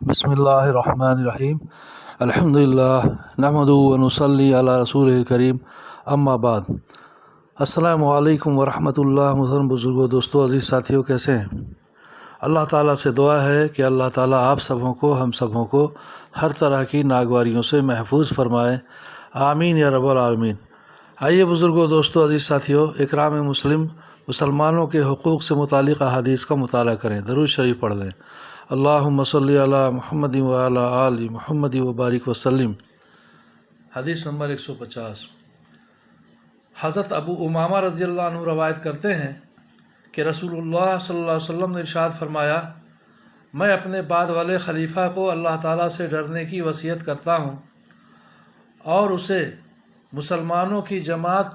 बिस्मिल्लाहिर्रहमानिर्रहीम अल्हम्दुलिल्लाह नहमदुहु व नुसल्ली अला रसूलिल करीम अम्मा बाद। अस्सलामु अलैकुम व रहमतुल्लाह। मुहतरम बुजुर्गों, दोस्तों, अज़ीज़ साथियों, कैसे हैं? अल्लाह ताला से दुआ है कि अल्लाह ताला आप सबों को, हम सबों को हर तरह की नागवारियों से महफूज फरमाए। आमीन या रब्बल आलमीन। आइए बुजुर्गों, दोस्तों, अज़ीज़ साथियों, इकराम मुस्लिम मुसलमानों के हुकूक़ से मुतालिक अहादीस का मुताला करें, दरूद शरीफ पढ़ लें। अल्लाहुम्मा सल्ली अला मुहम्मद व अला आलि मुहम्मद व बारिक वसल्लिम। हदीस नंबर 150। हज़रत अबू उमामा रज़ियल्लाहु अन्हु रवायत करते हैं कि रसूलुल्लाह सल्लल्लाहु अलैहि वसल्लम ने इरशाद फरमाया, मैं अपने बाद वाले खलीफा को अल्लाह ताला से डरने की वसीयत करता हूँ और उसे मुसलमानों की जमात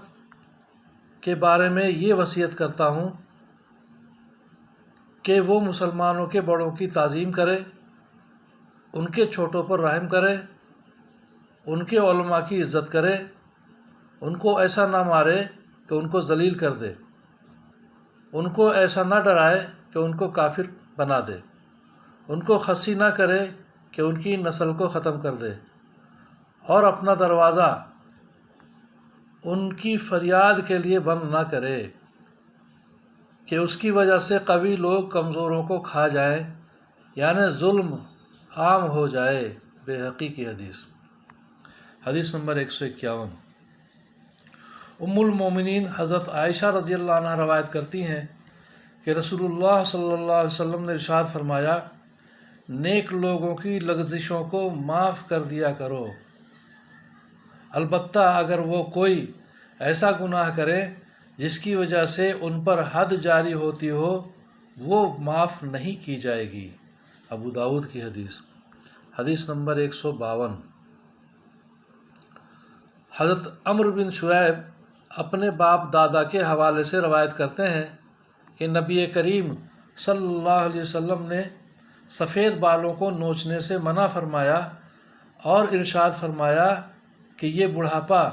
के बारे में ये वसीयत करता हूँ कि वो मुसलमानों के बड़ों की ताज़ीम करे, उनके छोटों पर रहम करे, उनके उलमा की इज़्ज़त करे, उनको ऐसा ना मारे कि उनको ज़लील कर दे, उनको ऐसा ना डराए कि उनको काफिर बना दे, उनको खस्सी ना करे कि उनकी नस्ल को ख़त्म कर दे, और अपना दरवाज़ा उनकी फरियाद के लिए बंद ना करे कि उसकी वजह से कवी लोग कमज़ोरों को खा जाएं, यानी जुल्म आम हो जाए। बेहक़ी की हदीस। हदीस नंबर 151। उम्मुल मोमिनीन हज़रत आयशा रज़ियल्लाहु अन्हा रवायत करती हैं कि रसूलुल्लाह सल्लल्लाहु अलैहि वसल्लम ने इरशाद फरमाया, नेक लोगों की लग़ज़िशों को माफ़ कर दिया करो, अलबत्ता अगर वो कोई ऐसा गुनाह करें जिसकी वजह से उन पर हद जारी होती हो, वो माफ़ नहीं की जाएगी। अबू दाऊद की हदीस। हदीस नंबर 152। हज़रत अम्र बिन शुऐब अपने बाप दादा के हवाले से रवायत करते हैं कि नबी करीम सल्लल्लाहु अलैहि वसल्लम ने सफ़ेद बालों को नोचने से मना फरमाया और इरशाद फरमाया कि ये बुढ़ापा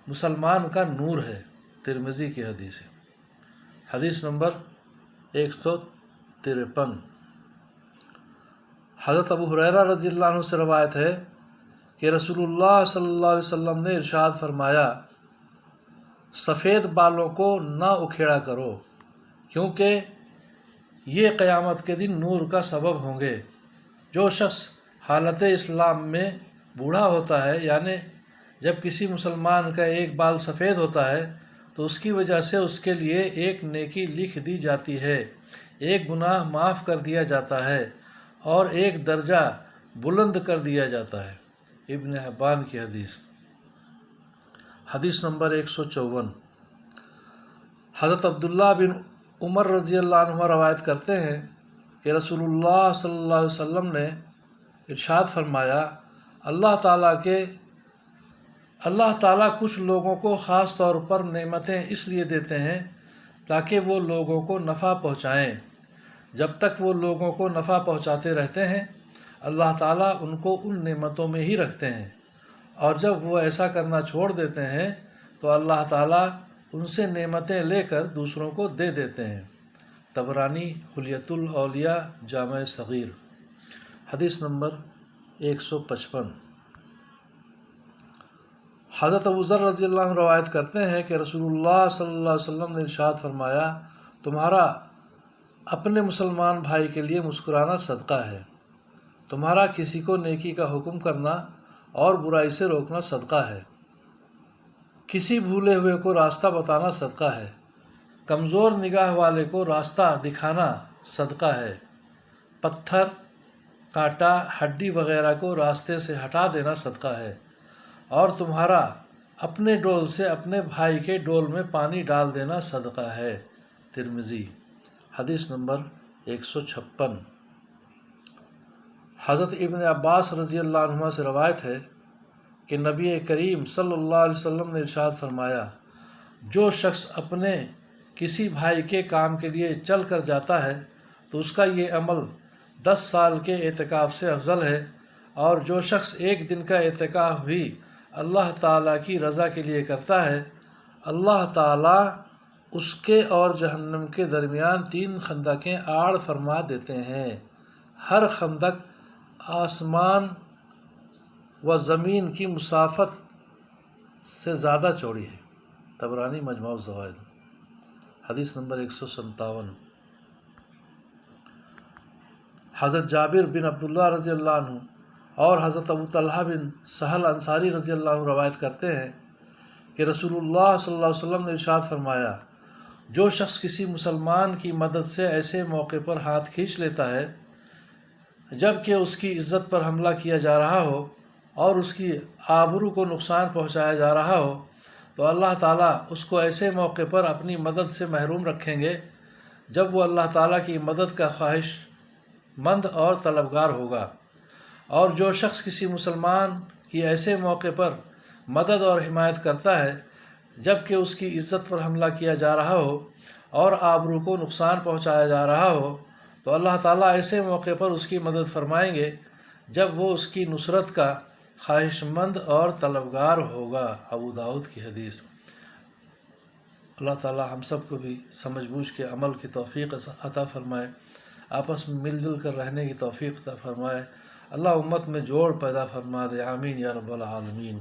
मुसलमान का नूर है। तिरमिज़ी की हदीस है। हदीस नंबर 153। हज़रत अबू हुरैरा रज़ियल्लाहु अन्हु से रवायत है कि रसूलुल्लाह सल्लल्लाहु अलैहि वसल्लम ने इरशाद फरमाया, सफ़ेद बालों को ना उखेड़ा करो, क्योंकि ये क़यामत के दिन नूर का सबब होंगे। जो शख्स हालत इस्लाम में बूढ़ा होता है, यानी जब किसी मुसलमान का एक बाल सफ़ेद होता है, तो उसकी वजह से उसके लिए एक नेकी लिख दी जाती है, एक गुनाह माफ़ कर दिया जाता है और एक दर्जा बुलंद कर दिया जाता है। इब्न हिब्बान की हदीस। हदीस नंबर 154। हज़रत अब्दुल्लाह बिन उमर रज़ियल्लाहु अन्हु रवायत करते हैं कि रसूलुल्लाह सल्लल्लाहु अलैहि वसल्लम ने इरशाद फरमाया, अल्लाह ताला कुछ लोगों को ख़ास तौर पर नेमतें इसलिए देते हैं ताकि वो लोगों को नफ़ा पहुँचाएँ। जब तक वो लोगों को नफ़ा पहुँचाते रहते हैं, अल्लाह ताला उनको उन नेमतों में ही रखते हैं, और जब वो ऐसा करना छोड़ देते हैं तो अल्लाह ताला उनसे नेमतें लेकर दूसरों को दे देते हैं। तबरानी हुलियतुल औलिया जामे सग़ीर। हदीस नंबर 155। हज़रत अबू ज़र रज़ियल्लाहु अन्हु रवायत करते हैं कि रसूलुल्लाह सल्लल्लाहु अलैहि वसल्लम ने इरशाद फरमाया, तुम्हारा अपने मुसलमान भाई के लिए मुस्कुराना सदका है, तुम्हारा किसी को नेकी का हुक्म करना और बुराई से रोकना सदका है, किसी भूले हुए को रास्ता बताना सदका है, कमज़ोर निगाह वाले को रास्ता दिखाना सदका है, पत्थर, कांटा, हड्डी वगैरह को रास्ते से हटा देना सदका है, और तुम्हारा अपने डोल से अपने भाई के डोल में पानी डाल देना सदका है। तिरमिज़ी। हदीस नंबर 156। हज़रत इब्न अब्बास रज़ियल्लाहु अन्हुमा से रवायत है कि नबी करीम सल्लल्लाहु अलैहि वसल्लम ने इरशाद फरमाया, जो शख्स अपने किसी भाई के काम के लिए चल कर जाता है तो उसका ये अमल 10 साल के एतिकाफ़ से अफजल है, और जो शख्स एक दिन का एतिकाफ़ भी अल्लाह ताला की रज़ा के लिए करता है, अल्लाह ताला उसके और जहन्नम के दरमियान 3 खंदकें आड़ फरमा देते हैं। हर खंदक آسمان و زمین کی مسافت سے زیادہ چوڑی ہے۔ طبرانی مجموع الزوائد، حدیث نمبر 157۔ حضرت جابر بن عبداللہ رضی اللہ عنہ اور حضرت ابو طلحہ بن سہل انصاری رضی اللہ عنہ روایت کرتے ہیں کہ رسول اللہ صلی اللہ علیہ وسلم نے ارشاد فرمایا، جو شخص کسی مسلمان کی مدد سے ایسے موقع پر ہاتھ کھینچ لیتا ہے جب کہ اس کی عزت پر حملہ کیا جا رہا ہو اور اس کی آبرو کو نقصان پہنچایا جا رہا ہو، تو اللہ تعالیٰ اس کو ایسے موقع پر اپنی مدد سے محروم رکھیں گے جب وہ اللہ تعالیٰ کی مدد کا خواہش مند اور طلبگار ہوگا۔ اور جو شخص کسی مسلمان کی ایسے موقع پر مدد اور حمایت کرتا ہے جب کہ اس کی عزت پر حملہ کیا جا رہا ہو اور آبرو کو نقصان پہنچایا جا رہا ہو، تو اللہ تعالیٰ ایسے موقع پر اس کی مدد فرمائیں گے جب وہ اس کی نصرت کا خواہش مند اور طلبگار ہوگا۔ ابو داؤد کی حدیث۔ اللہ تعالیٰ ہم سب کو بھی سمجھ بوجھ کے عمل کی توفیق عطا فرمائے، آپس میں مل جل کر رہنے کی توفیق عطا فرمائے، اللہ امت میں جوڑ پیدا فرما دے، آمین یا رب العالمین۔